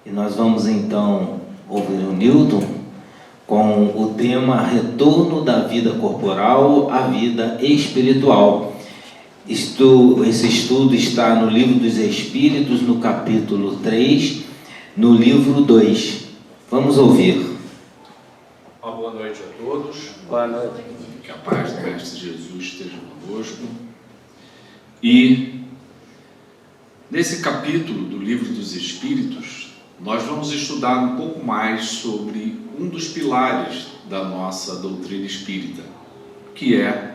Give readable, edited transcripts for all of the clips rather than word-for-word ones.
E nós vamos então ouvir o Newton com o tema Retorno da vida corporal à vida espiritual. Esse estudo está no Livro dos Espíritos, no capítulo 3, no livro 2. Vamos ouvir. Uma boa noite a todos. Boa noite. Que a paz do Mestre Jesus esteja conosco. E nesse capítulo do Livro dos Espíritos, nós vamos estudar um pouco mais sobre um dos pilares da nossa doutrina espírita, que é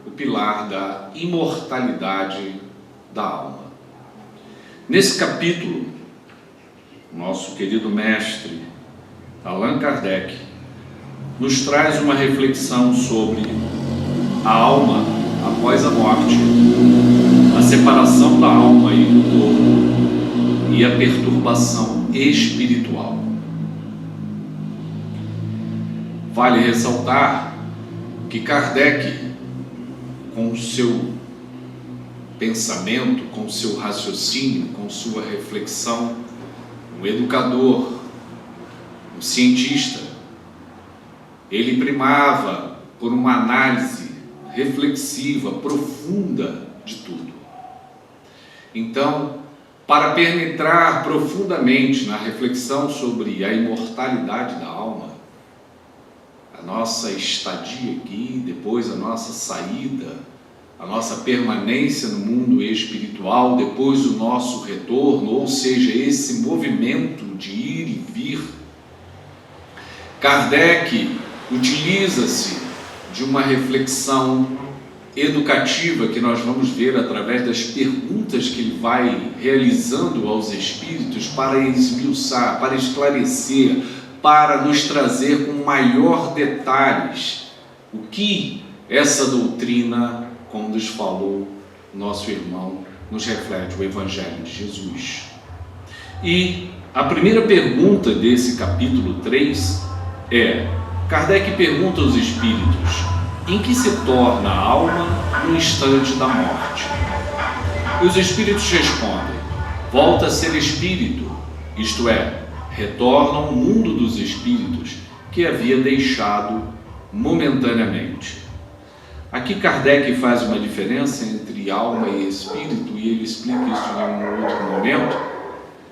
o pilar da imortalidade da alma. Nesse capítulo, nosso querido mestre Allan Kardec nos traz uma reflexão sobre a alma após a morte, a separação da alma e do corpo e a perturbação espiritual. Vale ressaltar que Kardec, com o seu pensamento, com o seu raciocínio, com sua reflexão, um educador, um cientista, ele primava por uma análise reflexiva, profunda de tudo. Então, para penetrar profundamente na reflexão sobre a imortalidade da alma, a nossa estadia aqui, depois a nossa saída, a nossa permanência no mundo espiritual, depois o nosso retorno, ou seja, esse movimento de ir e vir, Kardec utiliza-se de uma reflexão educativa que nós vamos ver através das perguntas que ele vai realizando aos espíritos para esmiuçar, para esclarecer, para nos trazer com maior detalhes o que essa doutrina, como nos falou nosso irmão, nos reflete o Evangelho de Jesus. E a primeira pergunta desse capítulo 3 é: Kardec pergunta aos espíritos, em que se torna a alma no instante da morte? E os espíritos respondem: volta a ser espírito, isto é, retorna ao mundo dos espíritos que havia deixado momentaneamente. Aqui Kardec faz uma diferença entre alma e espírito, e ele explica isso em um outro momento,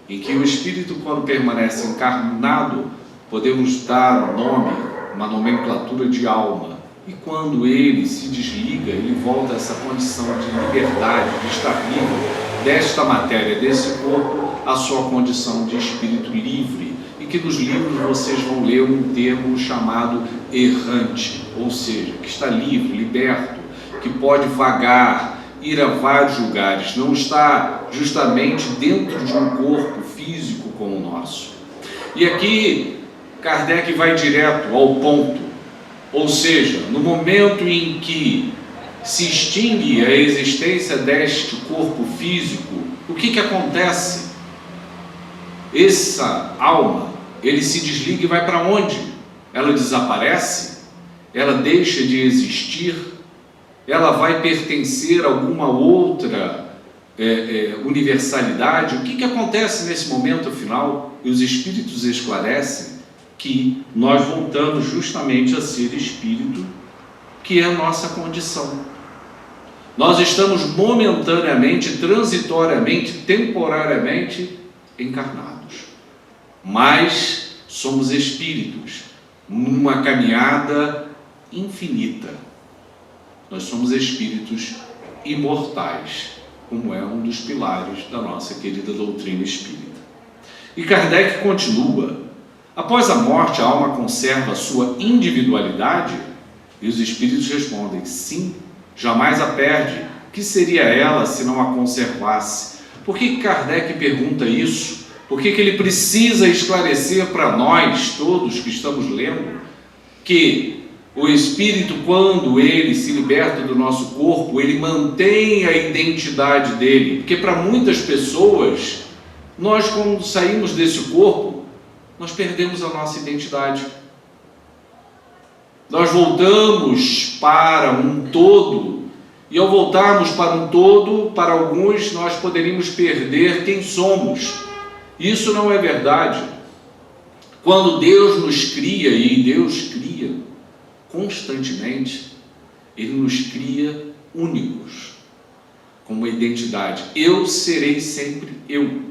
em que o espírito, quando permanece encarnado, podemos dar um nome, uma nomenclatura de alma, e quando ele se desliga, ele volta a essa condição de liberdade, de estar livre desta matéria, desse corpo, a sua condição de espírito livre, e que nos livros vocês vão ler um termo chamado errante, ou seja, que está livre, liberto, que pode vagar, ir a vários lugares, não está justamente dentro de um corpo físico como o nosso. E aqui Kardec vai direto ao ponto, ou seja, no momento em que se extingue a existência deste corpo físico, o que acontece? Essa alma, ele se desliga e vai para onde? Ela desaparece? Ela deixa de existir? Ela vai pertencer a alguma outra universalidade? O que acontece nesse momento final? E os espíritos esclarecem que nós voltamos justamente a ser espírito, que é a nossa condição. Nós estamos momentaneamente, transitoriamente, temporariamente encarnados, mas somos espíritos numa caminhada infinita. Nós somos espíritos imortais, como é um dos pilares da nossa querida doutrina espírita. E Kardec continua: após a morte, a alma conserva a sua individualidade? E os espíritos respondem: sim, jamais a perde. Que seria ela se não a conservasse? Por que Kardec pergunta isso? Por que ele precisa esclarecer para nós, todos que estamos lendo, que o espírito, quando ele se liberta do nosso corpo, ele mantém a identidade dele? Porque para muitas pessoas, nós, quando saímos desse corpo, nós perdemos a nossa identidade. Nós voltamos para um todo, e ao voltarmos para um todo, para alguns nós poderíamos perder quem somos. Isso não é verdade. Quando Deus nos cria, e Deus cria constantemente, Ele nos cria únicos, com uma identidade. Eu serei sempre eu.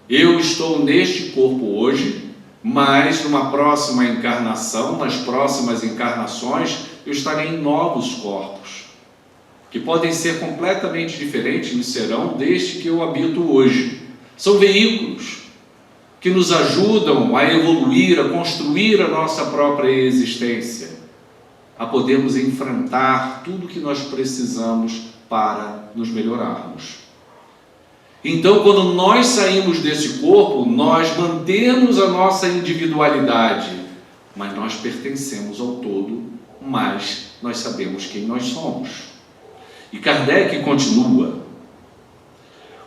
Eu estou neste corpo hoje, mas numa próxima encarnação, nas próximas encarnações, eu estarei em novos corpos, que podem ser completamente diferentes, e serão deste que eu habito hoje. São veículos que nos ajudam a evoluir, a construir a nossa própria existência, a podermos enfrentar tudo que nós precisamos para nos melhorarmos. Então, quando nós saímos desse corpo, nós mantemos a nossa individualidade, mas nós pertencemos ao todo, mas nós sabemos quem nós somos. E Kardec continua: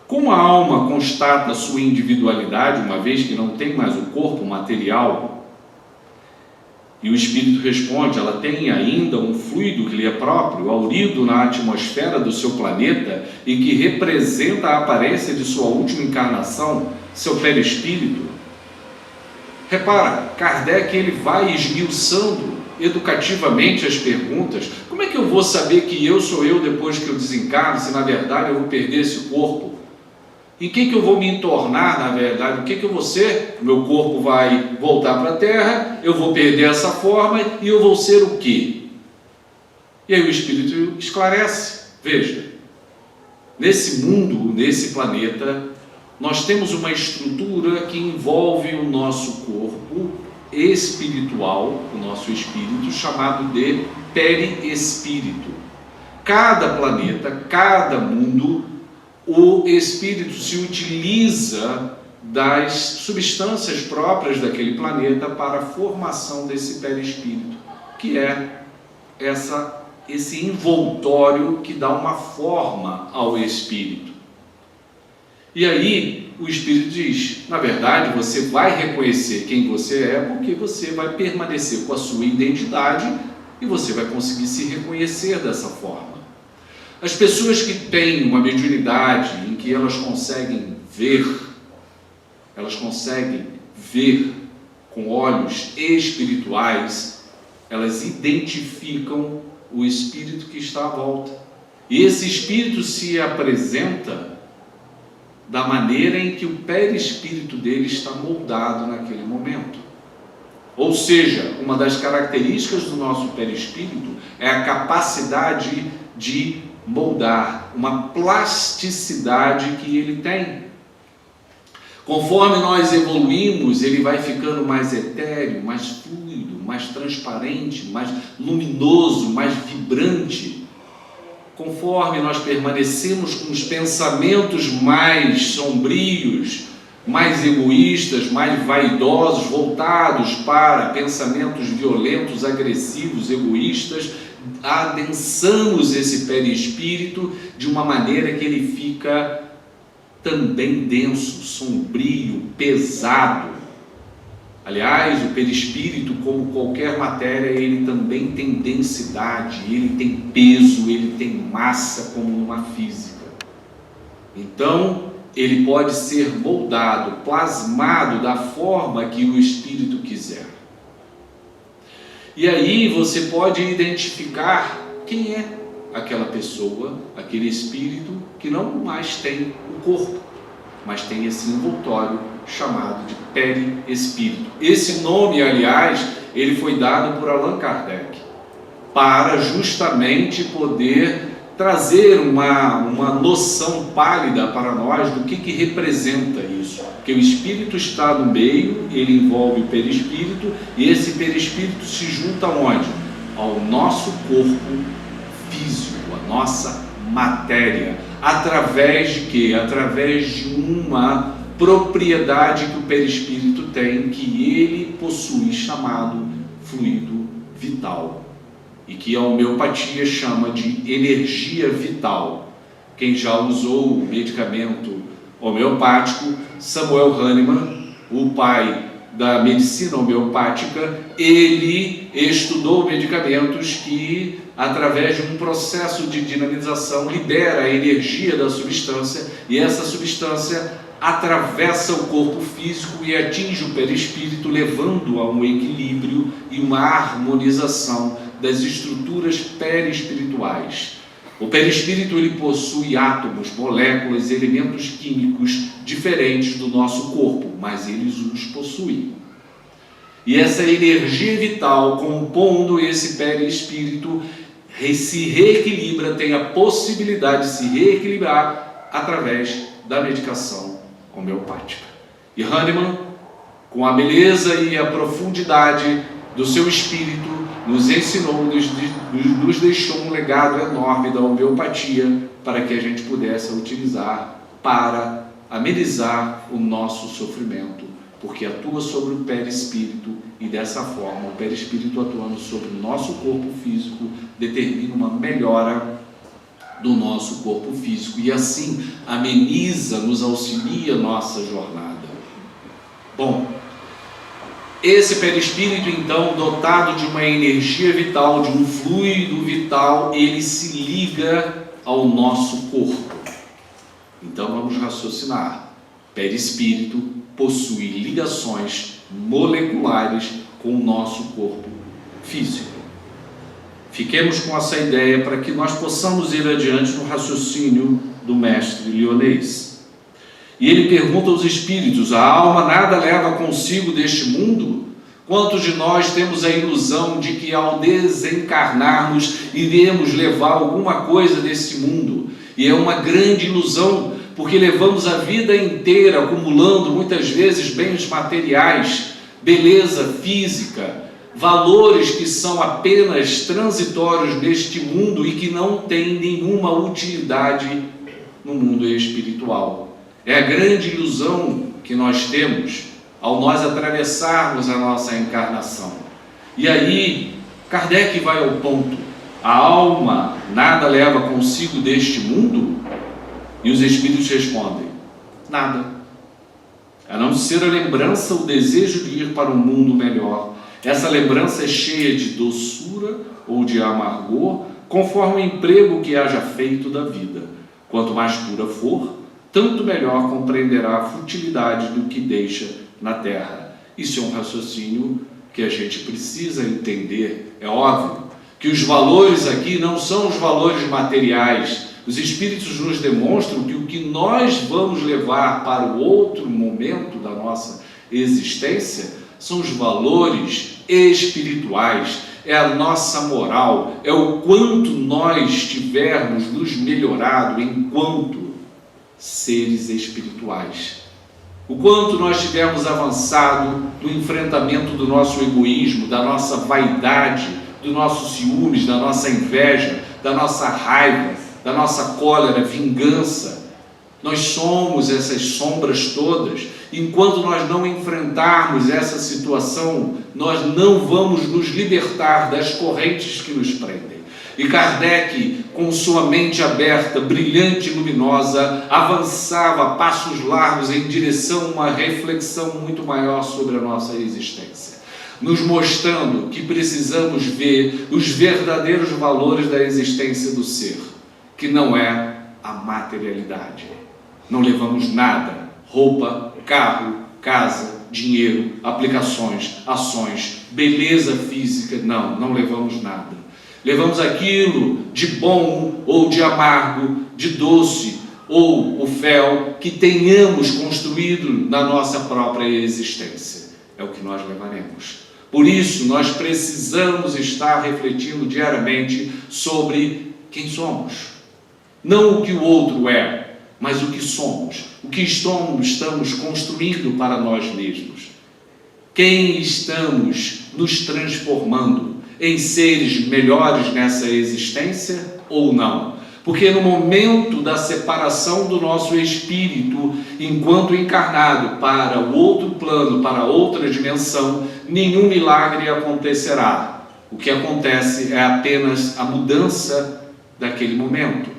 como a alma constata sua individualidade, uma vez que não tem mais o corpo material, e o espírito responde, ela tem ainda um fluido que lhe é próprio, aurido na atmosfera do seu planeta e que representa a aparência de sua última encarnação, seu perispírito. Repara, Kardec ele vai esmiuçando educativamente as perguntas. Como é que eu vou saber que eu sou eu depois que eu desencarno, se na verdade eu vou perder esse corpo? Em que eu vou me tornar, na verdade? O que eu vou ser? O meu corpo vai voltar para a Terra, eu vou perder essa forma e eu vou ser o quê? E aí o Espírito esclarece. Veja, nesse mundo, nesse planeta, nós temos uma estrutura que envolve o nosso corpo espiritual, o nosso espírito, chamado de perispírito. Cada planeta, cada mundo, o espírito se utiliza das substâncias próprias daquele planeta para a formação desse perispírito, que é esse envoltório que dá uma forma ao espírito. E aí o espírito diz, na verdade você vai reconhecer quem você é, porque você vai permanecer com a sua identidade e você vai conseguir se reconhecer dessa forma. As pessoas que têm uma mediunidade em que elas conseguem ver com olhos espirituais, elas identificam o espírito que está à volta. E esse espírito se apresenta da maneira em que o perispírito dele está moldado naquele momento. Ou seja, uma das características do nosso perispírito é a capacidade de moldar, uma plasticidade que ele tem. Conforme nós evoluímos, ele vai ficando mais etéreo, mais fluido, mais transparente, mais luminoso, mais vibrante. Conforme nós permanecemos com os pensamentos mais sombrios, mais egoístas, mais vaidosos, voltados para pensamentos violentos, agressivos, egoístas, adensamos esse perispírito de uma maneira que ele fica também denso, sombrio, pesado. Aliás, o perispírito, como qualquer matéria, ele também tem densidade, ele tem peso, ele tem massa, como numa física. Então, ele pode ser moldado, plasmado da forma que o espírito quiser. E aí você pode identificar quem é aquela pessoa, aquele espírito que não mais tem o corpo, mas tem esse envoltório chamado de perispírito. Esse nome, aliás, ele foi dado por Allan Kardec para justamente poder trazer uma noção pálida para nós do que representa isso. Porque o espírito está no meio, ele envolve o perispírito, e esse perispírito se junta aonde? Ao nosso corpo físico, a nossa matéria. Através de quê? Através de uma propriedade que o perispírito tem, que ele possui, chamado fluido vital, e que a homeopatia chama de energia vital. Quem já usou o medicamento homeopático, Samuel Hahnemann, o pai da medicina homeopática, ele estudou medicamentos que, através de um processo de dinamização, libera a energia da substância, e essa substância atravessa o corpo físico e atinge o perispírito, levando a um equilíbrio e uma harmonização das estruturas perispirituais. O perispírito ele possui átomos, moléculas, elementos químicos diferentes do nosso corpo, mas eles os possuem. E essa energia vital, compondo esse perispírito, se reequilibra, tem a possibilidade de se reequilibrar através da medicação homeopática. E Hahnemann, com a beleza e a profundidade do seu espírito, nos ensinou, nos deixou um legado enorme da homeopatia para que a gente pudesse utilizar para amenizar o nosso sofrimento, porque atua sobre o perispírito e dessa forma o perispírito atuando sobre o nosso corpo físico determina uma melhora do nosso corpo físico e assim ameniza, nos auxilia a nossa jornada. Bom, esse perispírito então, dotado de uma energia vital, de um fluido vital, ele se liga ao nosso corpo. Então vamos raciocinar. Perispírito possui ligações moleculares com o nosso corpo físico. Fiquemos com essa ideia para que nós possamos ir adiante no raciocínio do mestre Lyonês. E ele pergunta aos espíritos: a alma nada leva consigo deste mundo? Quantos de nós temos a ilusão de que ao desencarnarmos iremos levar alguma coisa desse mundo? E é uma grande ilusão, porque levamos a vida inteira acumulando muitas vezes bens materiais, beleza física, valores que são apenas transitórios neste mundo e que não têm nenhuma utilidade no mundo espiritual. É a grande ilusão que nós temos ao nós atravessarmos a nossa encarnação. E aí, Kardec vai ao ponto: a alma nada leva consigo deste mundo? E os espíritos respondem: nada. A não ser a lembrança, o desejo de ir para um mundo melhor. Essa lembrança é cheia de doçura ou de amargor, conforme o emprego que haja feito da vida. Quanto mais pura for, tanto melhor compreenderá a futilidade do que deixa na terra. Isso é um raciocínio que a gente precisa entender. É óbvio que os valores aqui não são os valores materiais. Os espíritos nos demonstram que o que nós vamos levar para o outro momento da nossa existência são os valores espirituais, é a nossa moral, é o quanto nós tivermos nos melhorado enquanto seres espirituais, o quanto nós tivermos avançado no enfrentamento do nosso egoísmo, da nossa vaidade, do nosso ciúmes, da nossa inveja, da nossa raiva, da nossa cólera, vingança. Nós somos essas sombras todas. Enquanto nós não enfrentarmos essa situação, nós não vamos nos libertar das correntes que nos prendem. E Kardec, com sua mente aberta, brilhante e luminosa, avançava a passos largos em direção a uma reflexão muito maior sobre a nossa existência, nos mostrando que precisamos ver os verdadeiros valores da existência do ser, que não é a materialidade. Não levamos nada: roupa, carro, casa, dinheiro, aplicações, ações, beleza física. Não levamos nada. Levamos aquilo de bom ou de amargo, de doce ou o fel que tenhamos construído na nossa própria existência. É o que nós levaremos. Por isso, nós precisamos estar refletindo diariamente sobre quem somos. Não o que o outro é, mas o que somos, o que estamos construindo para nós mesmos. Quem estamos nos transformando em seres melhores nessa existência ou não? Porque no momento da separação do nosso espírito, enquanto encarnado, para o outro plano, para outra dimensão, nenhum milagre acontecerá. O que acontece é apenas a mudança daquele momento.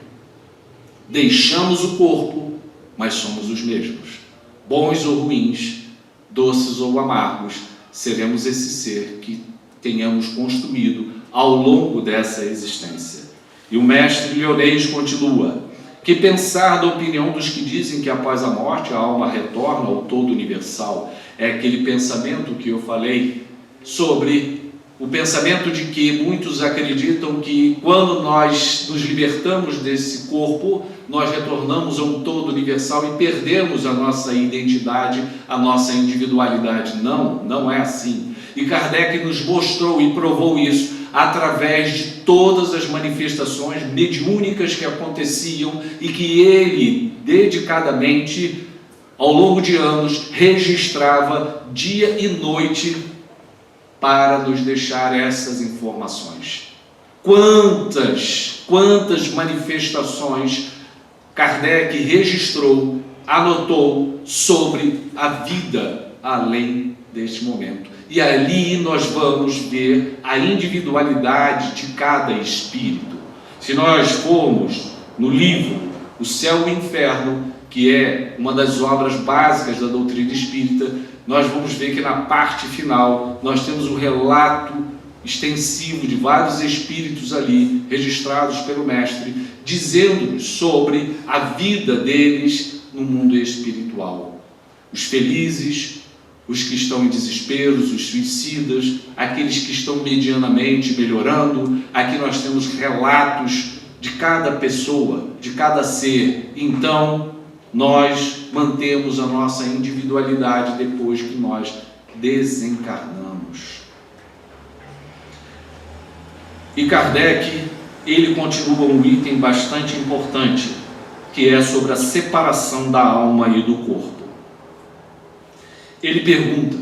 Deixamos o corpo, mas somos os mesmos. Bons ou ruins, doces ou amargos, seremos esse ser que tenhamos construído ao longo dessa existência. E o mestre Lyonês continua: Que pensar da opinião dos que dizem que após a morte a alma retorna ao todo universal? É aquele pensamento que eu falei sobre o pensamento de que muitos acreditam que quando nós nos libertamos desse corpo, nós retornamos a um todo universal e perdemos a nossa identidade, a nossa individualidade. Não, não é assim. E Kardec nos mostrou e provou isso através de todas as manifestações mediúnicas que aconteciam e que ele, dedicadamente, ao longo de anos, registrava dia e noite para nos deixar essas informações. Quantas manifestações Kardec registrou, anotou sobre a vida além deste momento. E ali nós vamos ver a individualidade de cada espírito. Se nós formos no livro O Céu e o Inferno, que é uma das obras básicas da doutrina espírita, nós vamos ver que na parte final nós temos um relato extensivo de vários espíritos ali, registrados pelo mestre, dizendo-nos sobre a vida deles no mundo espiritual. Os felizes, os que estão em desesperos, os suicidas, aqueles que estão medianamente melhorando. Aqui nós temos relatos de cada pessoa, de cada ser. Então, nós mantemos a nossa individualidade depois que nós desencarnamos. E Kardec, ele continua um item bastante importante, que é sobre a separação da alma e do corpo. Ele pergunta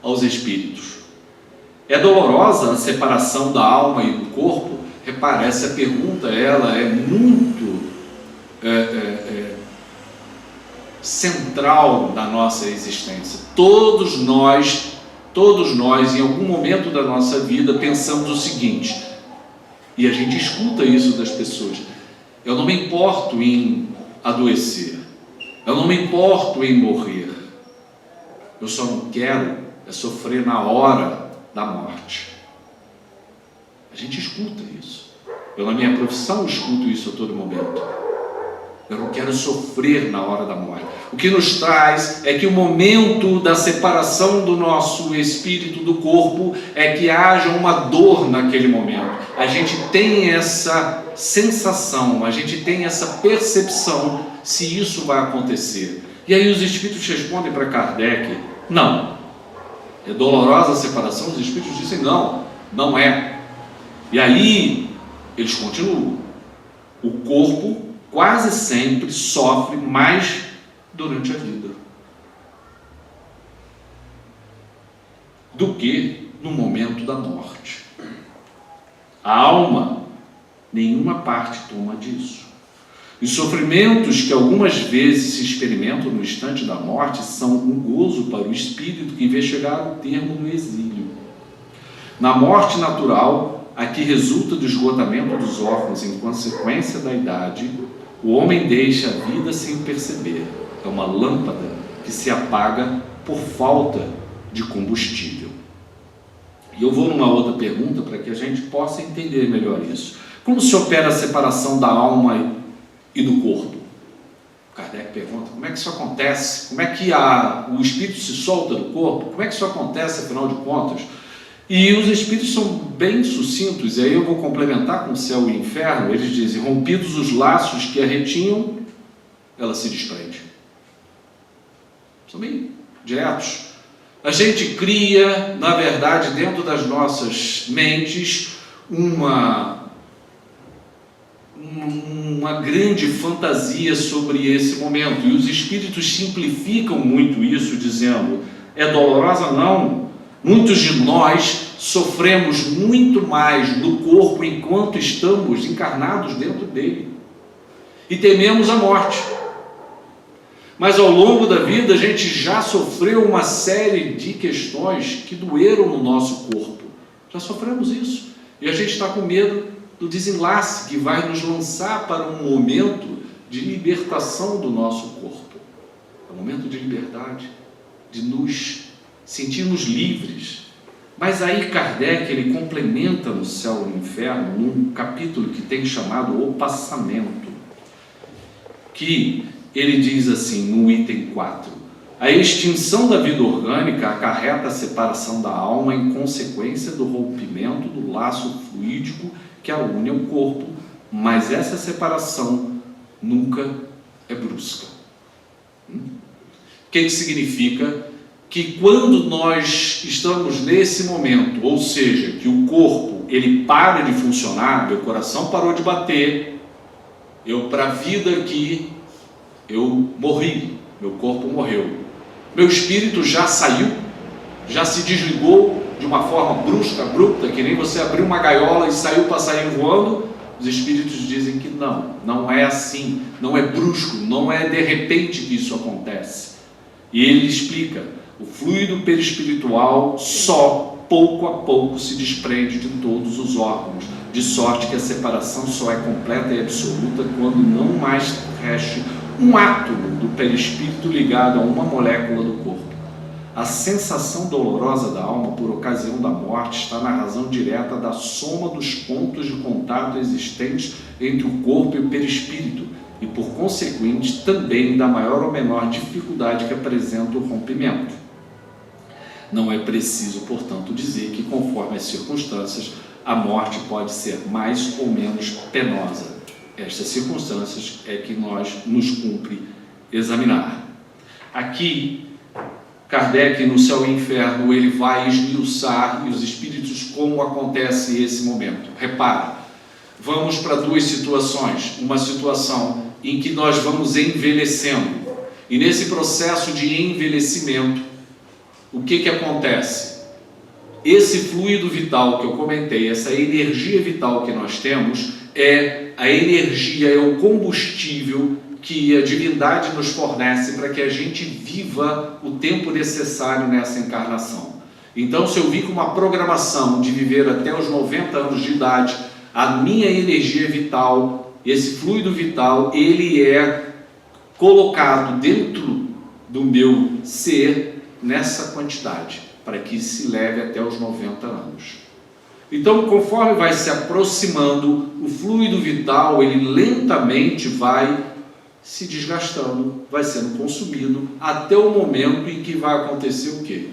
aos espíritos: é dolorosa a separação da alma e do corpo? Repare, essa pergunta ela é muito central da nossa existência. Todos nós, em algum momento da nossa vida, pensamos o seguinte, e a gente escuta isso das pessoas: eu não me importo em adoecer, eu não me importo em morrer, eu só não quero sofrer na hora da morte. A gente escuta isso. Eu, na minha profissão, escuto isso a todo momento. Eu não quero sofrer na hora da morte. O que nos traz é que o momento da separação do nosso espírito do corpo é que haja uma dor naquele momento. A gente tem essa sensação, a gente tem essa percepção se isso vai acontecer. E aí os espíritos respondem para Kardec: não. É dolorosa a separação? Os espíritos dizem: não, não é. E aí eles continuam: o corpo quase sempre sofre mais durante a vida do que no momento da morte. A alma, nenhuma parte toma disso. Os sofrimentos que algumas vezes se experimentam no instante da morte são um gozo para o espírito que vê chegar ao termo no exílio. Na morte natural, a que resulta do esgotamento dos órgãos em consequência da idade, o homem deixa a vida sem perceber. É uma lâmpada que se apaga por falta de combustível. E eu vou numa outra pergunta para que a gente possa entender melhor isso. Como se opera a separação da alma e do corpo? Kardec pergunta: como é que isso acontece? Como é que o espírito se solta do corpo? Como é que isso acontece, afinal de contas? E os espíritos são bem sucintos, e aí eu vou complementar com o céu e o inferno. Eles dizem: rompidos os laços que a retinham, ela se desprende. São bem diretos. A gente cria, na verdade, dentro das nossas mentes, uma grande fantasia sobre esse momento. E os espíritos simplificam muito isso, dizendo: é dolorosa? Não. Muitos de nós sofremos muito mais no corpo enquanto estamos encarnados dentro dele. E tememos a morte. Mas ao longo da vida a gente já sofreu uma série de questões que doeram no nosso corpo. Já sofremos isso. E a gente está com medo do desenlace que vai nos lançar para um momento de libertação do nosso corpo. É um momento de liberdade, de nos sentirmos livres. Mas aí Kardec, ele complementa no Céu e no Inferno, num capítulo que tem chamado O Passamento. que ele diz assim no item 4: a extinção da vida orgânica acarreta a separação da alma em consequência do rompimento do laço fluídico que a une ao corpo, mas essa separação nunca é brusca. O que significa? Que quando nós estamos nesse momento, ou seja, que o corpo ele para de funcionar, meu coração parou de bater, eu para a vida aqui, eu morri, meu corpo morreu, meu espírito já saiu, já se desligou de uma forma brusca, abrupta, que nem você abriu uma gaiola e saiu passarinho voando. Os espíritos dizem que não é assim, não é brusco, não é de repente que isso acontece. E ele explica: o fluido perispiritual só pouco a pouco se desprende de todos os órgãos, de sorte que a separação só é completa e absoluta quando não mais reste um átomo do perispírito ligado a uma molécula do corpo. A sensação dolorosa da alma por ocasião da morte está na razão direta da soma dos pontos de contato existentes entre o corpo e o perispírito, e por conseguinte também da maior ou menor dificuldade que apresenta o rompimento. Não é preciso, portanto, dizer que, conforme as circunstâncias, a morte pode ser mais ou menos penosa. Estas circunstâncias é que nos cumpre examinar. Aqui, Kardec, no Céu e Inferno, ele vai esmiuçar, e os espíritos, como acontece esse momento. Repara, vamos para duas situações. Uma situação em que nós vamos envelhecendo, e nesse processo de envelhecimento, o que acontece? Esse fluido vital que eu comentei, essa energia vital que nós temos, é a energia, é o combustível que a divindade nos fornece para que a gente viva o tempo necessário nessa encarnação. Então, se eu vim com uma programação de viver até os 90 anos de idade, a minha energia vital, esse fluido vital, ele é colocado dentro do meu ser nessa quantidade, para que se leve até os 90 anos. Então, conforme vai se aproximando, o fluido vital, ele lentamente vai se desgastando, vai sendo consumido, até o momento em que vai acontecer o quê?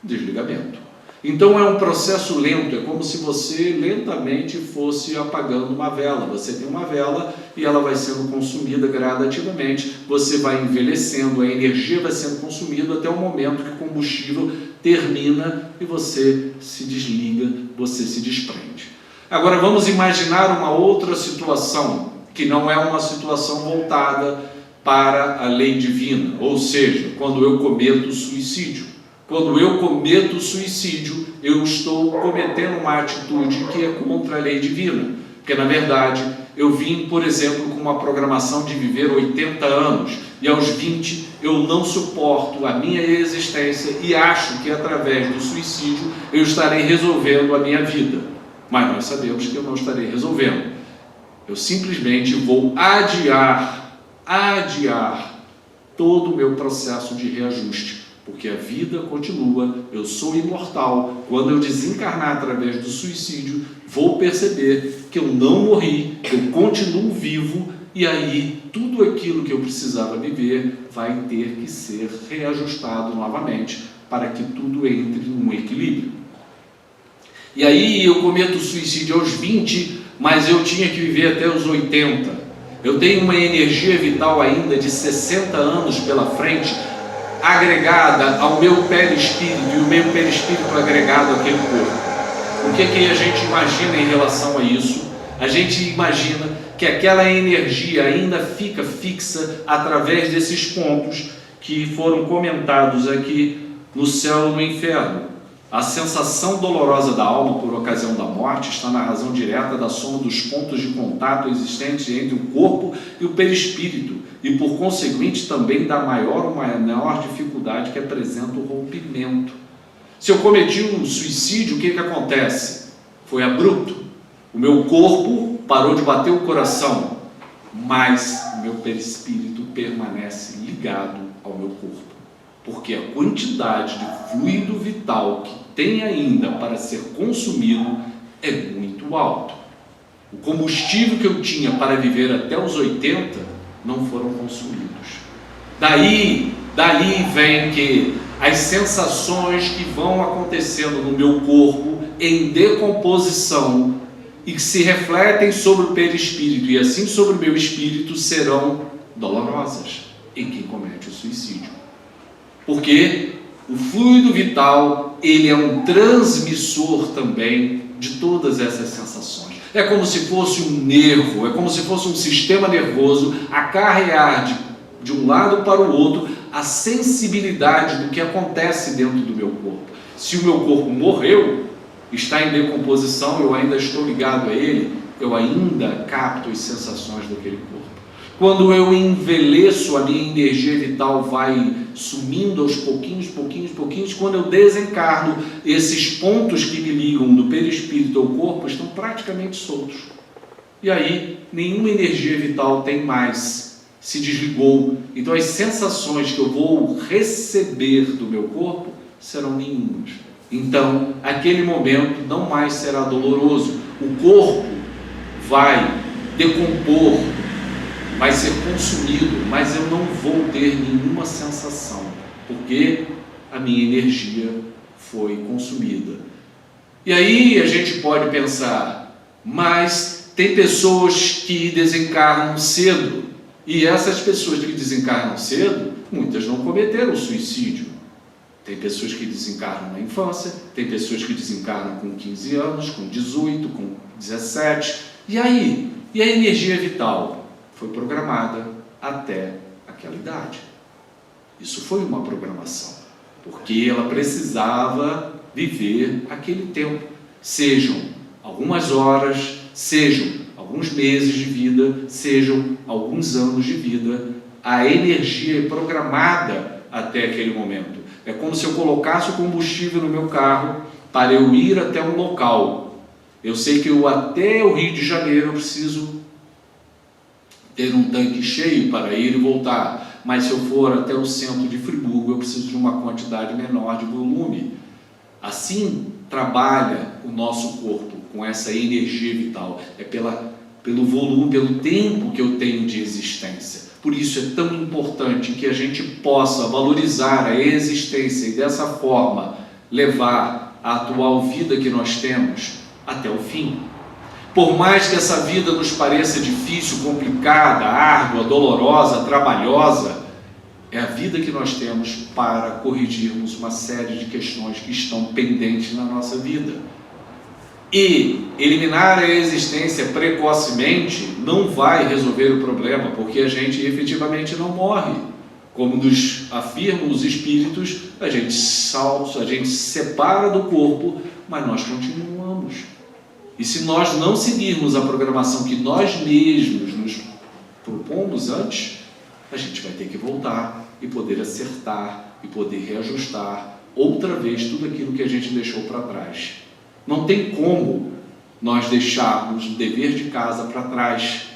Desligamento. Então é um processo lento, é como se você lentamente fosse apagando uma vela. Você tem uma vela e ela vai sendo consumida gradativamente, você vai envelhecendo, a energia vai sendo consumida até o momento que o combustível termina e você se desliga, você se desprende. Agora vamos imaginar uma outra situação, que não é uma situação voltada para a lei divina, ou seja, quando eu cometo suicídio. Quando eu cometo suicídio, eu estou cometendo uma atitude que é contra a lei divina, porque na verdade eu vim, por exemplo, com uma programação de viver 80 anos e aos 20 eu não suporto a minha existência e acho que através do suicídio eu estarei resolvendo a minha vida, mas nós sabemos que eu não estarei resolvendo. Eu simplesmente vou adiar todo o meu processo de reajuste, porque a vida continua, eu sou imortal. Quando eu desencarnar através do suicídio, vou perceber que eu não morri, eu continuo vivo, e aí tudo aquilo que eu precisava viver vai ter que ser reajustado novamente para que tudo entre num equilíbrio. E aí eu cometo suicídio aos 20, mas eu tinha que viver até os 80. Eu tenho uma energia vital ainda de 60 anos pela frente, agregada ao meu perispírito, e o meu perispírito agregado àquele corpo. O que a gente imagina em relação a isso? A gente imagina que aquela energia ainda fica fixa através desses pontos que foram comentados aqui no Céu e no Inferno. A sensação dolorosa da alma por ocasião da morte está na razão direta da soma dos pontos de contato existentes entre o corpo e o perispírito, e por conseguinte também da maior ou menor dificuldade que apresenta o rompimento. Se eu cometi um suicídio, o que acontece? Foi abrupto. O meu corpo parou de bater o coração, mas o meu perispírito permanece ligado ao meu corpo, porque a quantidade de fluido vital que tem ainda para ser consumido é muito alto. O combustível que eu tinha para viver até os 80 não foram consumidos. Daí vem que as sensações que vão acontecendo no meu corpo em decomposição e que se refletem sobre o perispírito e assim sobre o meu espírito serão dolorosas em quem comete o suicídio. Porque o fluido vital, ele é um transmissor também de todas essas sensações. É como se fosse um nervo, é como se fosse um sistema nervoso a carregar de um lado para o outro a sensibilidade do que acontece dentro do meu corpo. Se o meu corpo morreu, está em decomposição, eu ainda estou ligado a ele, eu ainda capto as sensações daquele corpo. Quando eu envelheço, a minha energia vital vai sumindo aos pouquinhos, quando eu desencarno, esses pontos que me ligam do perispírito ao corpo estão praticamente soltos. E aí, nenhuma energia vital tem mais, se desligou. Então as sensações que eu vou receber do meu corpo serão nenhumas. Então, aquele momento não mais será doloroso. O corpo vai decompor, vai ser consumido, mas eu não vou ter nenhuma sensação, porque a minha energia foi consumida. E aí a gente pode pensar, mas tem pessoas que desencarnam cedo, e essas pessoas que desencarnam cedo, muitas não cometeram suicídio. Tem pessoas que desencarnam na infância, tem pessoas que desencarnam com 15 anos, com 18, com 17. E aí? E a energia vital foi programada até aquela idade. Isso foi uma programação, porque ela precisava viver aquele tempo. Sejam algumas horas, sejam alguns meses de vida, sejam alguns anos de vida, a energia é programada até aquele momento. É como se eu colocasse o combustível no meu carro para eu ir até um local. Eu sei que até o Rio de Janeiro eu preciso ter um tanque cheio para ir e voltar. Mas se eu for até o centro de Friburgo, eu preciso de uma quantidade menor de volume. Assim trabalha o nosso corpo com essa energia vital. É pelo volume, pelo tempo que eu tenho de existência. Por isso é tão importante que a gente possa valorizar a existência e dessa forma levar a atual vida que nós temos até o fim. Por mais que essa vida nos pareça difícil, complicada, árdua, dolorosa, trabalhosa, é a vida que nós temos para corrigirmos uma série de questões que estão pendentes na nossa vida. E eliminar a existência precocemente não vai resolver o problema, porque a gente efetivamente não morre. Como nos afirmam os espíritos, a gente se separa do corpo, mas nós continuamos. E se nós não seguirmos a programação que nós mesmos nos propomos antes, a gente vai ter que voltar e poder acertar e poder reajustar outra vez tudo aquilo que a gente deixou para trás. Não tem como nós deixarmos o dever de casa para trás.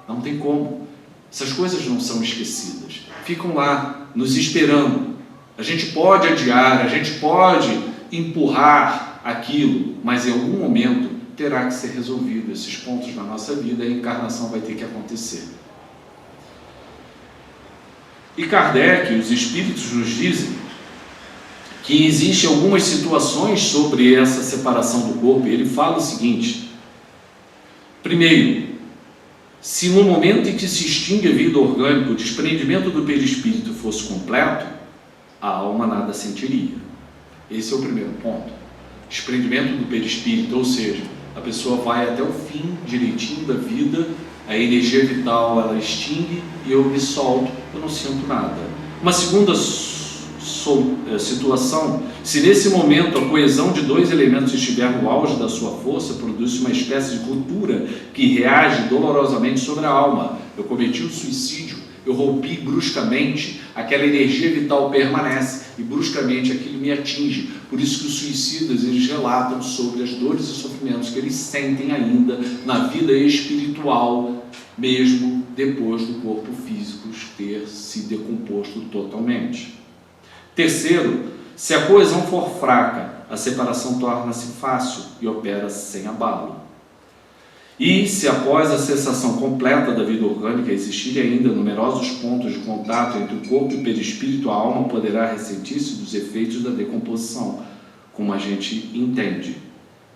Não tem como. Essas coisas não são esquecidas. Ficam lá, nos esperando. A gente pode adiar, a gente pode empurrar aquilo, mas em algum momento terá que ser resolvido esses pontos na nossa vida e a encarnação vai ter que acontecer. E Kardec, os espíritos nos dizem que existem algumas situações sobre essa separação do corpo. Ele fala o seguinte: primeiro, se no momento em que se extingue a vida orgânica o desprendimento do perispírito fosse completo, a alma nada sentiria. Esse é o primeiro ponto. Desprendimento do perispírito, ou seja, a pessoa vai até o fim direitinho da vida, a energia vital ela extingue e eu me solto, eu não sinto nada. Uma segunda situação, se nesse momento a coesão de dois elementos estiver no auge da sua força, produz uma espécie de ruptura que reage dolorosamente sobre a alma. Eu cometi um suicídio, eu rompi bruscamente, aquela energia vital permanece e bruscamente aquilo me atinge. Por isso que os suicidas, eles relatam sobre as dores e sofrimentos que eles sentem ainda na vida espiritual, mesmo depois do corpo físico ter se decomposto totalmente. Terceiro, se a coesão for fraca, a separação torna-se fácil e opera sem abalo. E se após a cessação completa da vida orgânica existirem ainda numerosos pontos de contato entre o corpo e o perispírito, a alma poderá ressentir-se dos efeitos da decomposição, como a gente entende.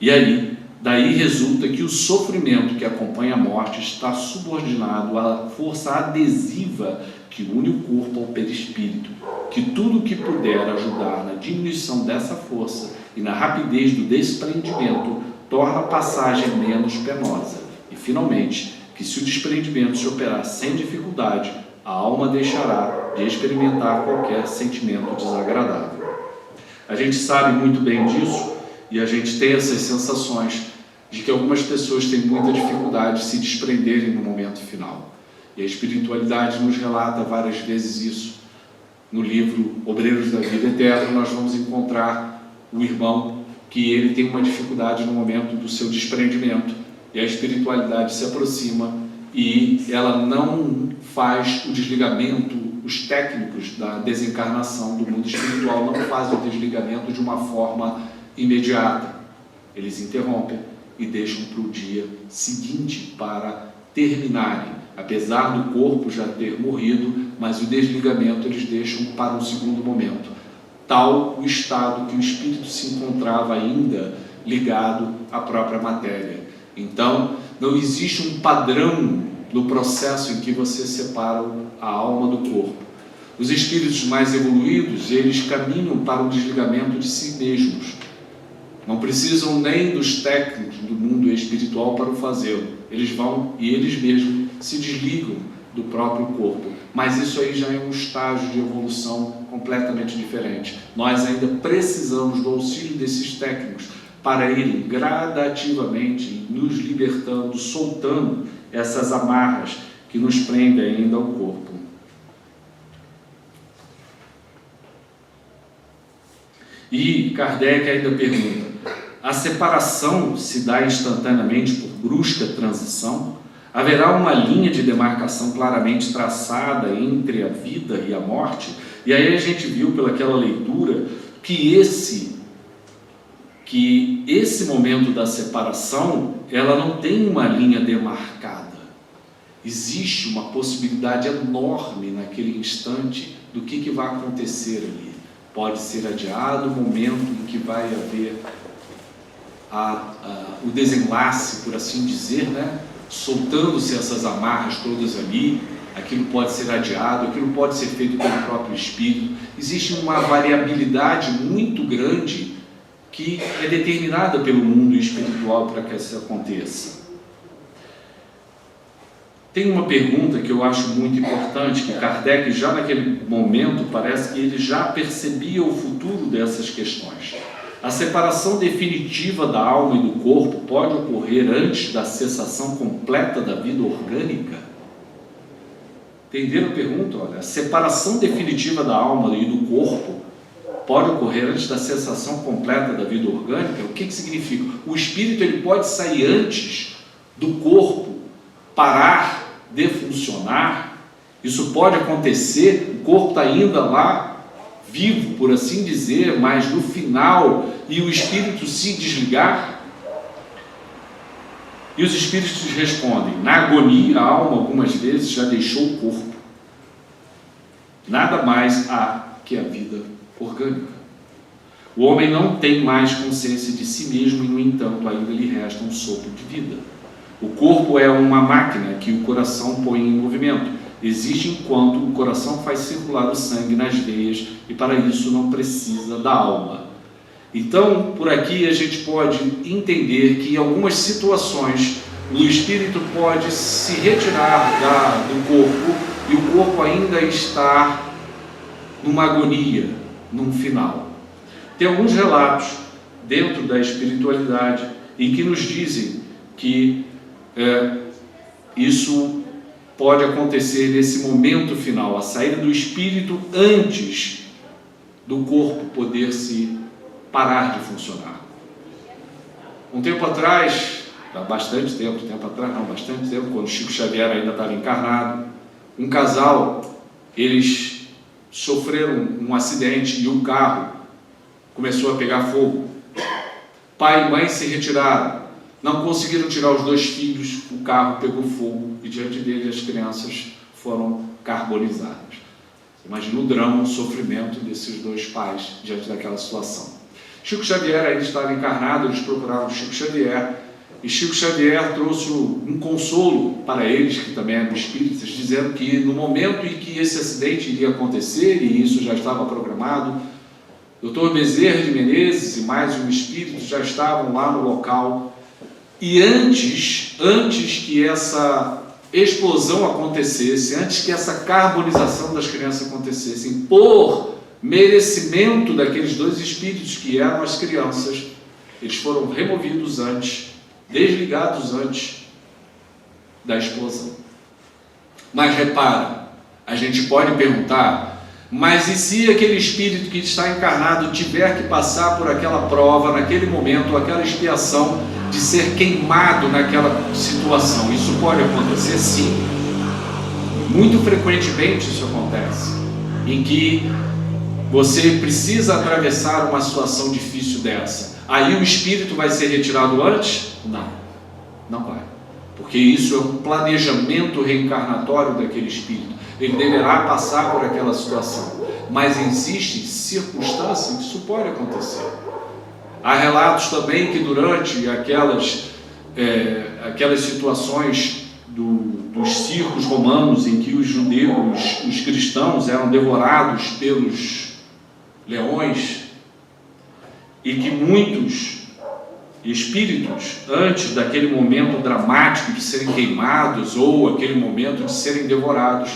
E aí, daí resulta que o sofrimento que acompanha a morte está subordinado à força adesiva que une o corpo ao perispírito, que tudo que puder ajudar na diminuição dessa força e na rapidez do desprendimento torna a passagem menos penosa. E, finalmente, que se o desprendimento se operar sem dificuldade, a alma deixará de experimentar qualquer sentimento desagradável. A gente sabe muito bem disso e a gente tem essas sensações de que algumas pessoas têm muita dificuldade de se desprenderem no momento final. E a espiritualidade nos relata várias vezes isso. No livro Obreiros da Vida Eterna, nós vamos encontrar o irmão que ele tem uma dificuldade no momento do seu desprendimento. E a espiritualidade se aproxima e ela não faz o desligamento, os técnicos da desencarnação do mundo espiritual não fazem o desligamento de uma forma imediata. Eles interrompem e deixam para o dia seguinte para terminarem, apesar do corpo já ter morrido, mas o desligamento eles deixam para um segundo momento, tal o estado que o espírito se encontrava ainda ligado à própria matéria. Então, não existe um padrão no processo em que você separa a alma do corpo. Os espíritos mais evoluídos, eles caminham para o desligamento de si mesmos. Não precisam nem dos técnicos do mundo espiritual para o fazê-lo. Eles vão e eles mesmos se desligam do próprio corpo. Mas isso aí já é um estágio de evolução completamente diferente. Nós ainda precisamos do auxílio desses técnicos para irem gradativamente nos libertando, soltando essas amarras que nos prendem ainda ao corpo. E Kardec ainda pergunta: a separação se dá instantaneamente por brusca transição? Haverá uma linha de demarcação claramente traçada entre a vida e a morte? E aí a gente viu pelaquela leitura que esse momento da separação, ela não tem uma linha demarcada. Existe uma possibilidade enorme naquele instante do que vai acontecer ali. Pode ser adiado o momento em que vai haver o desenlace, por assim dizer, né? Soltando-se essas amarras todas ali, aquilo pode ser adiado, aquilo pode ser feito pelo próprio espírito. Existe uma variabilidade muito grande que é determinada pelo mundo espiritual para que isso aconteça. Tem uma pergunta que eu acho muito importante, que Kardec já naquele momento parece que ele já percebia o futuro dessas questões. A separação definitiva da alma e do corpo pode ocorrer antes da cessação completa da vida orgânica? Entenderam a pergunta? Olha, a separação definitiva da alma e do corpo pode ocorrer antes da cessação completa da vida orgânica? O que significa? O espírito ele pode sair antes do corpo parar de funcionar? Isso pode acontecer, o corpo está ainda lá vivo, por assim dizer, mas no final, e o espírito se desligar? E os espíritos respondem: na agonia, a alma algumas vezes já deixou o corpo. Nada mais há que a vida orgânica. O homem não tem mais consciência de si mesmo e, no entanto, ainda lhe resta um sopro de vida. O corpo é uma máquina que o coração põe em movimento. Existe enquanto o coração faz circular o sangue nas veias e para isso não precisa da alma. Então, por aqui a gente pode entender que em algumas situações o espírito pode se retirar do corpo e o corpo ainda está numa agonia, num final. Tem alguns relatos dentro da espiritualidade em que nos dizem que isso pode acontecer nesse momento final, a saída do espírito antes do corpo poder se parar de funcionar. Um tempo atrás, bastante tempo atrás, quando Chico Xavier ainda estava encarnado, um casal, eles sofreram um acidente e o carro começou a pegar fogo. Pai e mãe se retiraram. Não conseguiram tirar os 2 filhos, o carro pegou fogo e diante dele as crianças foram carbonizadas. Imagina o drama, o sofrimento desses 2 pais diante daquela situação. Chico Xavier ainda estava encarnado, eles procuraram Chico Xavier, e Chico Xavier trouxe um consolo para eles, que também eram espíritas, dizendo que no momento em que esse acidente iria acontecer, e isso já estava programado, Dr. Bezerra de Menezes e mais um espírito já estavam lá no local, e antes que essa explosão acontecesse, antes que essa carbonização das crianças acontecesse, por merecimento daqueles 2 espíritos que eram as crianças, eles foram removidos antes, desligados antes da explosão. Mas repara, a gente pode perguntar, mas e se aquele espírito que está encarnado tiver que passar por aquela prova, naquele momento, aquela expiação de ser queimado naquela situação? Isso pode acontecer? Sim. Muito frequentemente isso acontece, em que você precisa atravessar uma situação difícil dessa. Aí o espírito vai ser retirado antes? Não vai. Porque isso é um planejamento reencarnatório daquele espírito. Ele deverá passar por aquela situação. Mas existem circunstâncias em que isso pode acontecer. Há relatos também que durante aquelas situações dos circos romanos, em que os judeus, os cristãos eram devorados pelos leões, e que muitos espíritos, antes daquele momento dramático de serem queimados, ou aquele momento de serem devorados,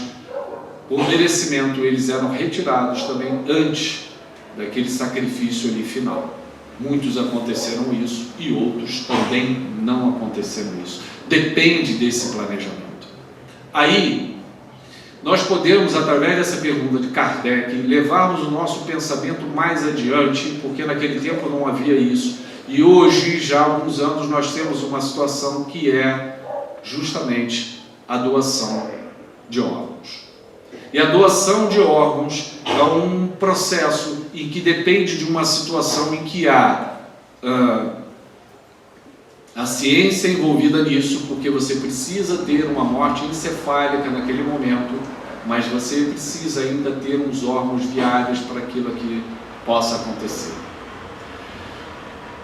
por merecimento, eles eram retirados também antes daquele sacrifício ali final. Muitos aconteceram isso e outros também não aconteceram isso. Depende desse planejamento. Aí, nós podemos, através dessa pergunta de Kardec, levarmos o nosso pensamento mais adiante, porque naquele tempo não havia isso. E hoje, já há alguns anos, nós temos uma situação que é justamente a doação de órgãos. E a doação de órgãos é um processo em que depende de uma situação em que há a ciência envolvida nisso, porque você precisa ter uma morte encefálica naquele momento, mas você precisa ainda ter uns órgãos viáveis para aquilo que possa acontecer.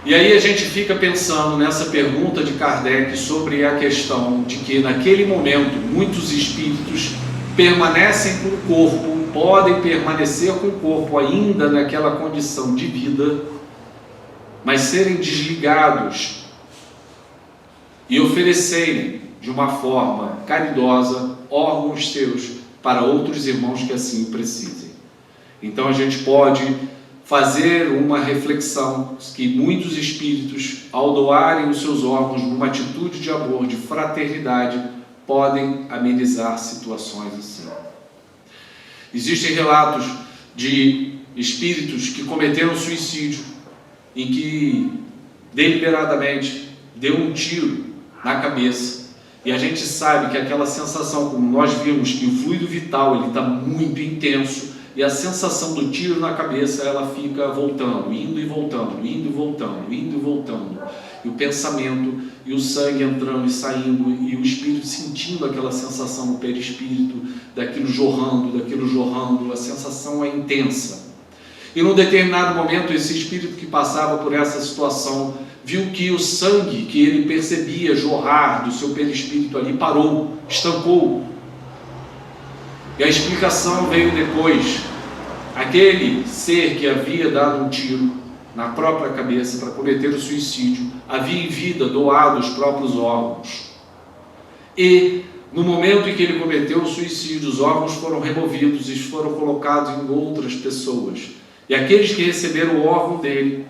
E aí a gente fica pensando nessa pergunta de Kardec sobre a questão de que naquele momento muitos espíritos permanecem com o corpo, podem permanecer com o corpo ainda naquela condição de vida, mas serem desligados e oferecerem de uma forma caridosa órgãos seus para outros irmãos que assim precisem. Então a gente pode fazer uma reflexão que muitos espíritos, ao doarem os seus órgãos numa atitude de amor, de fraternidade, podem amenizar situações assim. Existem relatos de espíritos que cometeram suicídio, em que deliberadamente deu um tiro na cabeça, e a gente sabe que aquela sensação, como nós vimos, que o fluido vital ele está muito intenso, e a sensação do tiro na cabeça ela fica voltando, indo e voltando, indo e voltando, indo e voltando, e o pensamento e o sangue entrando e saindo, e o espírito sentindo aquela sensação no perispírito, daquilo jorrando, a sensação é intensa. E num determinado momento, esse espírito que passava por essa situação, viu que o sangue que ele percebia jorrar do seu perispírito ali parou, estancou. E a explicação veio depois. Aquele ser que havia dado um tiro na própria cabeça para cometer o suicídio, havia em vida doado os próprios órgãos. E no momento em que ele cometeu o suicídio, os órgãos foram removidos e foram colocados em outras pessoas. E aqueles que receberam o órgão dele,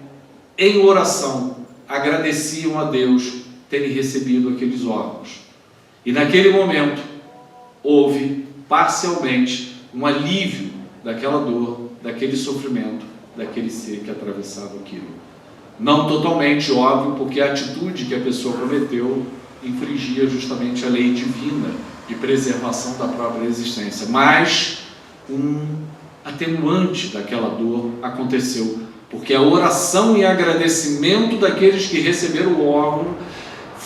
em oração, agradeciam a Deus terem recebido aqueles órgãos. E naquele momento, houve parcialmente um alívio daquela dor, daquele sofrimento, daquele ser que atravessava aquilo. Não totalmente óbvio, porque a atitude que a pessoa cometeu infringia justamente a lei divina de preservação da própria existência, mas um atenuante daquela dor aconteceu, porque a oração e agradecimento daqueles que receberam o órgão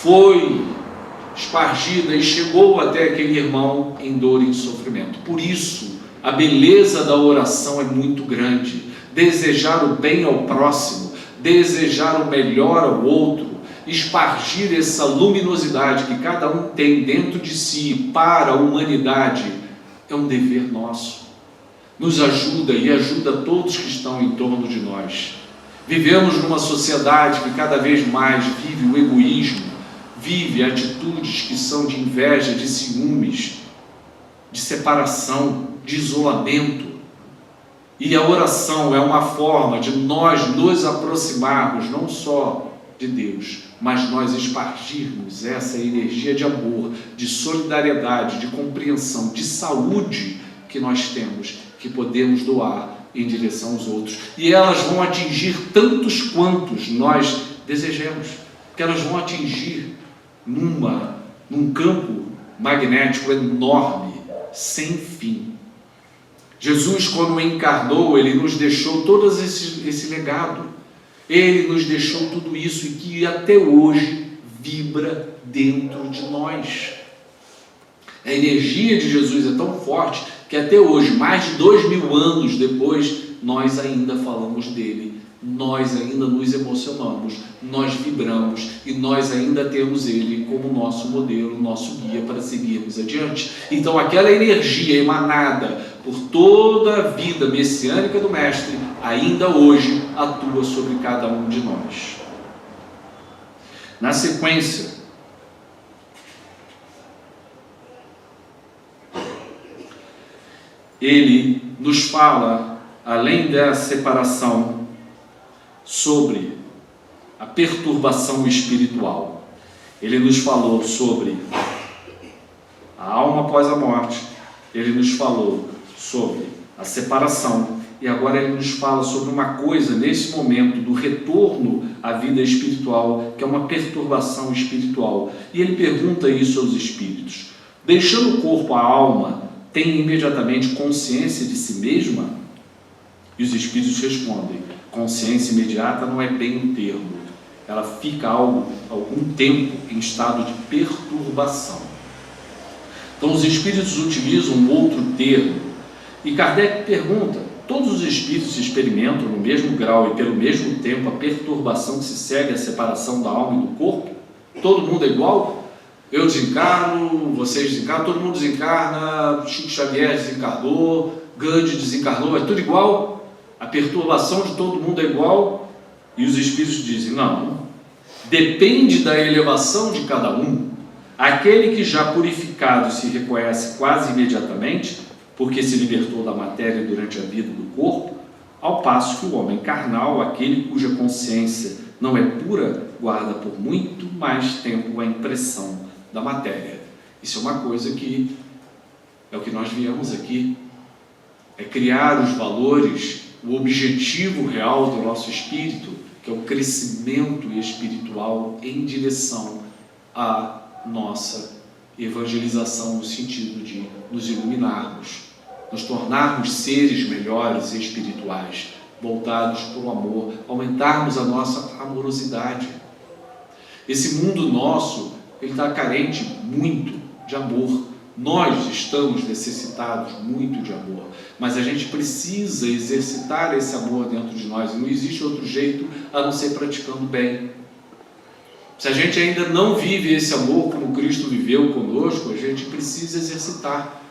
foi espargida e chegou até aquele irmão em dor e em sofrimento. Por isso, a beleza da oração é muito grande. Desejar o bem ao próximo, desejar o melhor ao outro, espargir essa luminosidade que cada um tem dentro de si para a humanidade, é um dever nosso. Nos ajuda e ajuda todos que estão em torno de nós. Vivemos numa sociedade que cada vez mais vive o egoísmo, vive atitudes que são de inveja, de ciúmes, de separação, de isolamento. E a oração é uma forma de nós nos aproximarmos não só de Deus, mas nós espargirmos essa energia de amor, de solidariedade, de compreensão, de saúde que nós temos, que podemos doar em direção aos outros. E elas vão atingir tantos quantos nós desejemos, que elas vão atingir num campo magnético enorme, sem fim. Jesus, quando encarnou, ele nos deixou todo esse legado. Ele nos deixou tudo isso e que até hoje vibra dentro de nós. A energia de Jesus é tão forte que até hoje, mais de 2000 anos depois, nós ainda falamos dele, nós ainda nos emocionamos, nós vibramos e nós ainda temos ele como nosso modelo, nosso guia para seguirmos adiante. Então aquela energia emanada por toda a vida messiânica do Mestre, ainda hoje atua sobre cada um de nós. Na sequência, ele nos fala, além da separação, sobre a perturbação espiritual. Ele nos falou sobre a alma após a morte, ele nos falou sobre a separação, e agora ele nos fala sobre uma coisa nesse momento do retorno à vida espiritual, que é uma perturbação espiritual. E ele pergunta isso aos espíritos: deixando o corpo, a alma tem imediatamente consciência de si mesma? E os espíritos respondem: consciência imediata não é bem um termo, ela fica algum tempo em estado de perturbação. Então os espíritos utilizam um outro termo, e Kardec pergunta: todos os espíritos experimentam no mesmo grau e pelo mesmo tempo a perturbação que se segue à separação da alma e do corpo? Todo mundo é igual? Eu desencarno, vocês desencarnam, todo mundo desencarna, Chico Xavier desencarnou, Gandhi desencarnou, é tudo igual? A perturbação de todo mundo é igual? E os espíritos dizem: não, depende da elevação de cada um. Aquele que já purificado se reconhece quase imediatamente, porque se libertou da matéria durante a vida do corpo, ao passo que o homem carnal, aquele cuja consciência não é pura, guarda por muito mais tempo a impressão da matéria. Isso é uma coisa que é o que nós viemos aqui, é criar os valores, o objetivo real do nosso espírito, que é o crescimento espiritual em direção à nossa evangelização, no sentido de nos iluminarmos, nos tornarmos seres melhores e espirituais, voltados para o amor, aumentarmos a nossa amorosidade. Esse mundo nosso, ele está carente muito de amor. Nós estamos necessitados muito de amor, mas a gente precisa exercitar esse amor dentro de nós, e não existe outro jeito a não ser praticando bem. Se a gente ainda não vive esse amor como Cristo viveu conosco, a gente precisa exercitar.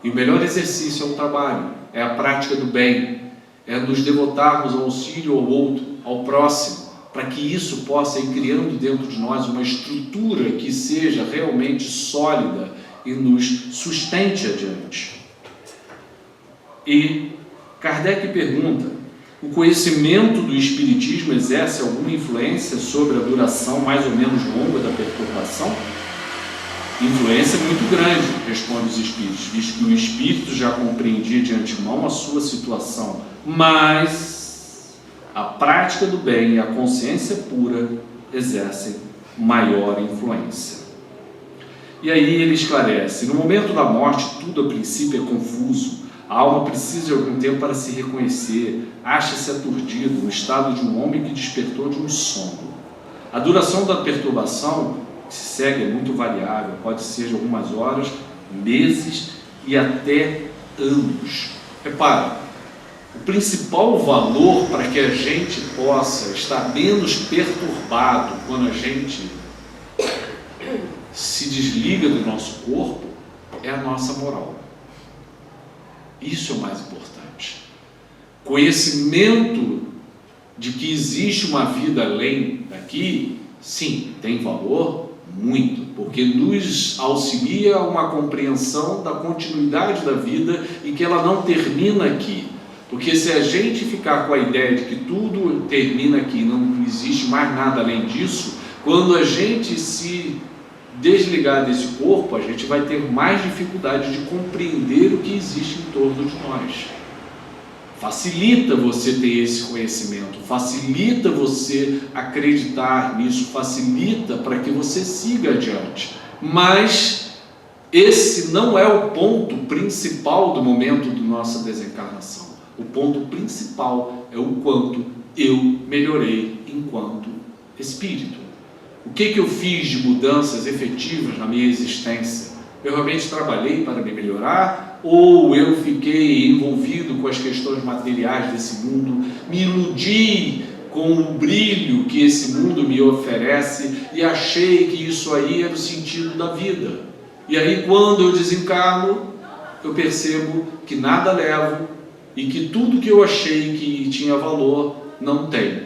E o melhor exercício é o trabalho, é a prática do bem, é nos devotarmos ao auxílio ao outro, ao próximo, para que isso possa ir criando dentro de nós uma estrutura que seja realmente sólida e nos sustente adiante. E Kardec pergunta: o conhecimento do Espiritismo exerce alguma influência sobre a duração mais ou menos longa da perturbação? Influência muito grande, responde os Espíritos, visto que o Espírito já compreendia de antemão a sua situação, mas a prática do bem e a consciência pura exercem maior influência. E aí ele esclarece: no momento da morte tudo a princípio é confuso, a alma precisa de algum tempo para se reconhecer, acha-se aturdido, no estado de um homem que despertou de um sono. A duração da perturbação se segue é muito variável, pode ser de algumas horas, meses e até anos. Repara, o principal valor para que a gente possa estar menos perturbado quando a gente se desliga do nosso corpo é a nossa moral. Isso é o mais importante. Conhecimento de que existe uma vida além daqui, sim, tem valor muito, porque nos auxilia a uma compreensão da continuidade da vida e que ela não termina aqui. Porque se a gente ficar com a ideia de que tudo termina aqui, não existe mais nada além disso, quando a gente se desligar desse corpo, a gente vai ter mais dificuldade de compreender o que existe em torno de nós. Facilita você ter esse conhecimento, facilita você acreditar nisso, facilita para que você siga adiante. Mas esse não é o ponto principal do momento da nossa desencarnação. O ponto principal é o quanto eu melhorei enquanto espírito. O que eu fiz de mudanças efetivas na minha existência? Eu realmente trabalhei para me melhorar? Ou eu fiquei envolvido com as questões materiais desse mundo, me iludi com o brilho que esse mundo me oferece e achei que isso aí era o sentido da vida? E aí, quando eu desencarno, eu percebo que nada levo e que tudo que eu achei que tinha valor não tem.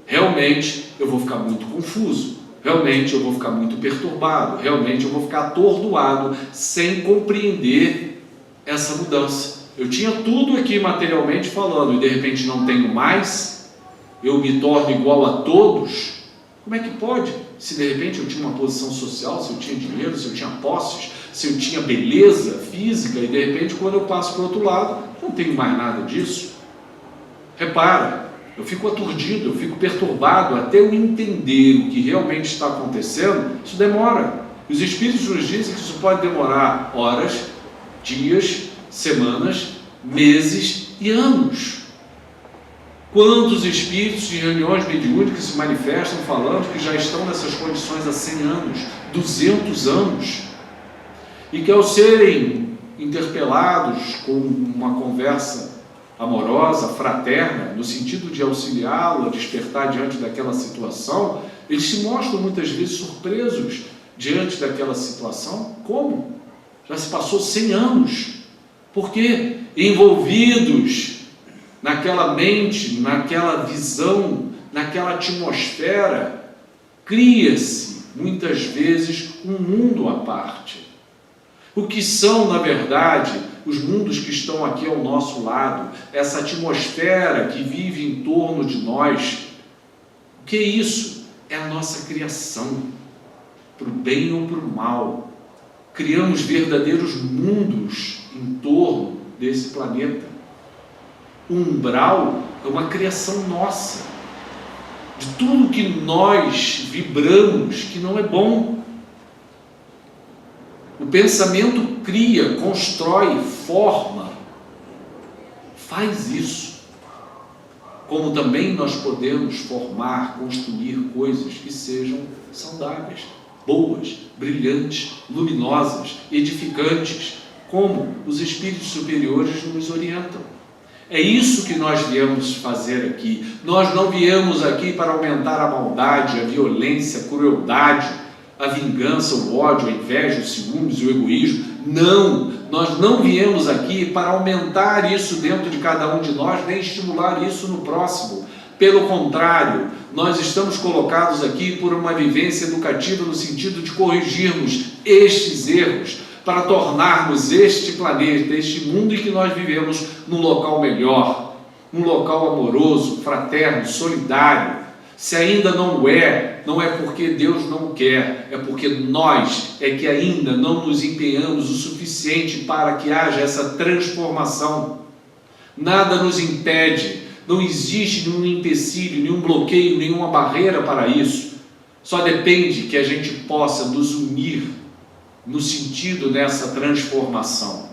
Realmente eu vou ficar muito confuso, realmente eu vou ficar muito perturbado, realmente eu vou ficar atordoado sem compreender essa mudança. Eu tinha tudo aqui materialmente falando e de repente não tenho mais, eu me torno igual a todos. Como é que pode? Se de repente eu tinha uma posição social, se eu tinha dinheiro, se eu tinha posses, se eu tinha beleza física e de repente quando eu passo para o outro lado, não tenho mais nada disso. Repara, eu fico aturdido, eu fico perturbado até eu entender o que realmente está acontecendo. Isso demora. Os espíritos nos dizem que isso pode demorar horas, dias, semanas, meses e anos. Quantos espíritos de reuniões mediúnicas se manifestam falando que já estão nessas condições há 100 anos, 200 anos, e que ao serem interpelados com uma conversa amorosa, fraterna, no sentido de auxiliá-lo a despertar diante daquela situação, eles se mostram muitas vezes surpresos diante daquela situação. Como? Já se passou 100 anos. Por quê? Envolvidos naquela mente, naquela visão, naquela atmosfera, cria-se muitas vezes um mundo à parte. O que são, na verdade, os mundos que estão aqui ao nosso lado, essa atmosfera que vive em torno de nós? O que é isso? É a nossa criação, para o bem ou para o mal. Criamos verdadeiros mundos em torno desse planeta. O umbral é uma criação nossa, de tudo que nós vibramos que não é bom. O pensamento cria, constrói, forma, faz isso. Como também nós podemos formar, construir coisas que sejam saudáveis, boas, brilhantes, luminosas, edificantes, como os espíritos superiores nos orientam. É isso que nós viemos fazer aqui. Nós não viemos aqui para aumentar a maldade, a violência, a crueldade, a vingança, o ódio, a inveja, os ciúmes, o egoísmo. Não, nós não viemos aqui para aumentar isso dentro de cada um de nós, nem estimular isso no próximo. Pelo contrário, nós estamos colocados aqui por uma vivência educativa no sentido de corrigirmos estes erros, para tornarmos este planeta, este mundo em que nós vivemos, num local melhor, um local amoroso, fraterno, solidário. Se ainda não é porque Deus não quer, é porque nós é que ainda não nos empenhamos o suficiente para que haja essa transformação. Nada nos impede, não existe nenhum empecilho, nenhum bloqueio, nenhuma barreira para isso. Só depende que a gente possa nos unir no sentido dessa transformação.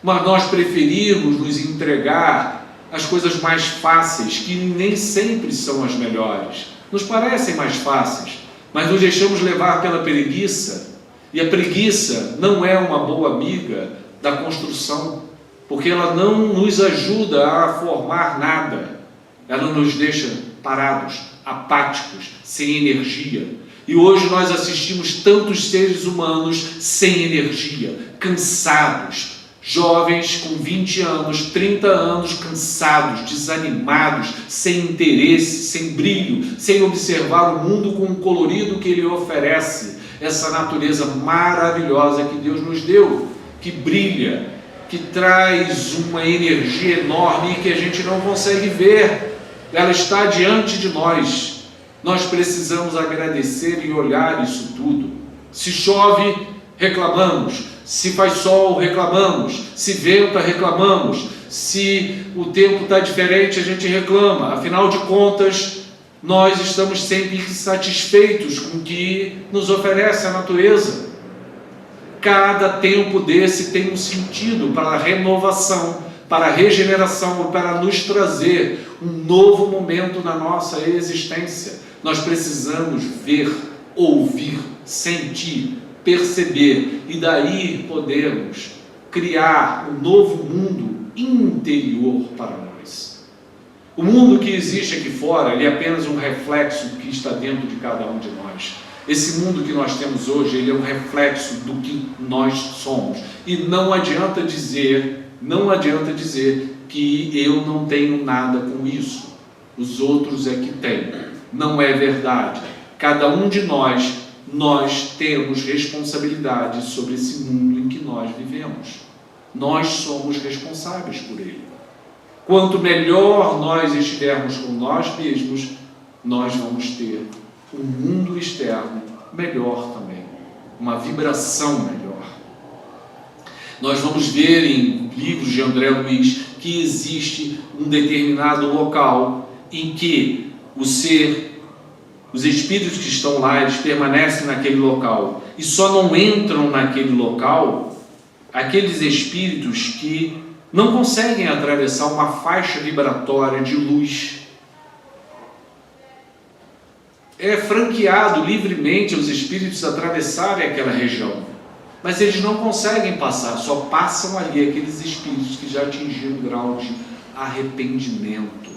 Mas nós preferimos nos entregar às coisas mais fáceis, que nem sempre são as melhores. Nos parecem mais fáceis, mas nos deixamos levar pela preguiça, e a preguiça não é uma boa amiga da construção, porque ela não nos ajuda a formar nada, ela nos deixa parados, apáticos, sem energia. E hoje nós assistimos tantos seres humanos sem energia, cansados, jovens com 20 anos, 30 anos, cansados, desanimados, sem interesse, sem brilho, sem observar o mundo com o colorido que ele oferece, essa natureza maravilhosa que Deus nos deu, que brilha, que traz uma energia enorme e que a gente não consegue ver, ela está diante de nós. Nós precisamos agradecer e olhar isso tudo. Se chove, reclamamos. Se faz sol, reclamamos. Se venta, reclamamos. Se o tempo está diferente, a gente reclama. Afinal de contas, nós estamos sempre insatisfeitos com o que nos oferece a natureza. Cada tempo desse tem um sentido para a renovação, para a regeneração, para nos trazer um novo momento na nossa existência. Nós precisamos ver, ouvir, sentir, perceber, e daí podemos criar um novo mundo interior para nós. O mundo que existe aqui fora, ele é apenas um reflexo do que está dentro de cada um de nós. Esse mundo que nós temos hoje, ele é um reflexo do que nós somos. E não adianta dizer que eu não tenho nada com isso. Os outros é que têm. Não é verdade. Cada um de nós temos responsabilidade sobre esse mundo em que nós vivemos. Nós somos responsáveis por ele. Quanto melhor nós estivermos com nós mesmos, nós vamos ter um mundo externo melhor também, uma vibração melhor. Nós vamos ver em livros de André Luiz que existe um determinado local em que os espíritos que estão lá, eles permanecem naquele local e só não entram naquele local aqueles espíritos que não conseguem atravessar uma faixa vibratória de luz. É franqueado livremente aos espíritos atravessarem aquela região, mas eles não conseguem passar, só passam ali aqueles espíritos que já atingiram o grau de arrependimento.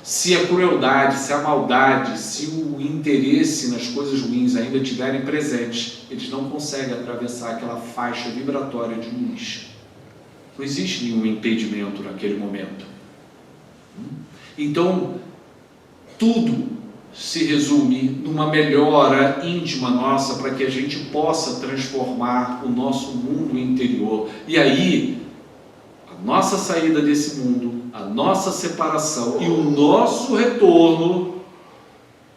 Se a crueldade, se a maldade, se o interesse nas coisas ruins ainda estiverem presentes, eles não conseguem atravessar aquela faixa vibratória de luz. Não existe nenhum impedimento naquele momento. Então, tudo se resume numa melhora íntima nossa para que a gente possa transformar o nosso mundo interior. E aí, a nossa saída desse mundo, a nossa separação e o nosso retorno,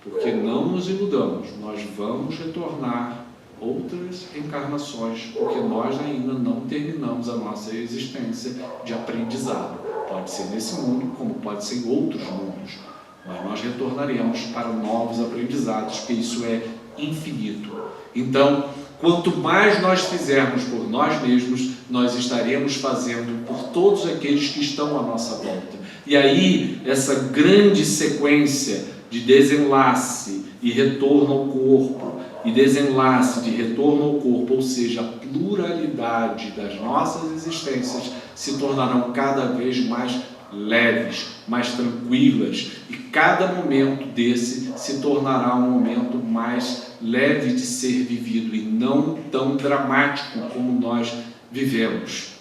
porque não nos iludamos, nós vamos retornar outras encarnações, porque nós ainda não terminamos a nossa existência de aprendizado. Pode ser nesse mundo, como pode ser em outros mundos, mas nós retornaremos para novos aprendizados, porque isso é infinito. Então, quanto mais nós fizermos por nós mesmos, nós estaremos fazendo por todos aqueles que estão à nossa volta. E aí, essa grande sequência de desenlace e retorno ao corpo, e desenlace de retorno ao corpo, ou seja, a pluralidade das nossas existências, se tornarão cada vez mais leves, mais tranquilas, e cada momento desse se tornará um momento mais leve de ser vivido e não tão dramático como nós vivemos.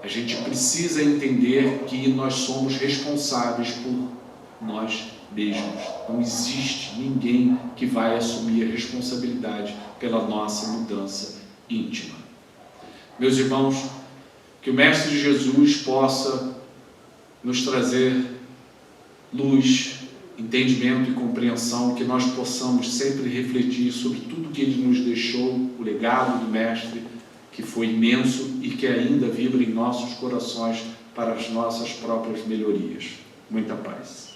A gente precisa entender que nós somos responsáveis por nós mesmos. Não existe ninguém que vai assumir a responsabilidade pela nossa mudança íntima. Meus irmãos, que o Mestre Jesus possa nos trazer luz, entendimento e compreensão, que nós possamos sempre refletir sobre tudo que Ele nos deixou, o legado do Mestre, que foi imenso e que ainda vibra em nossos corações para as nossas próprias melhorias. Muita paz.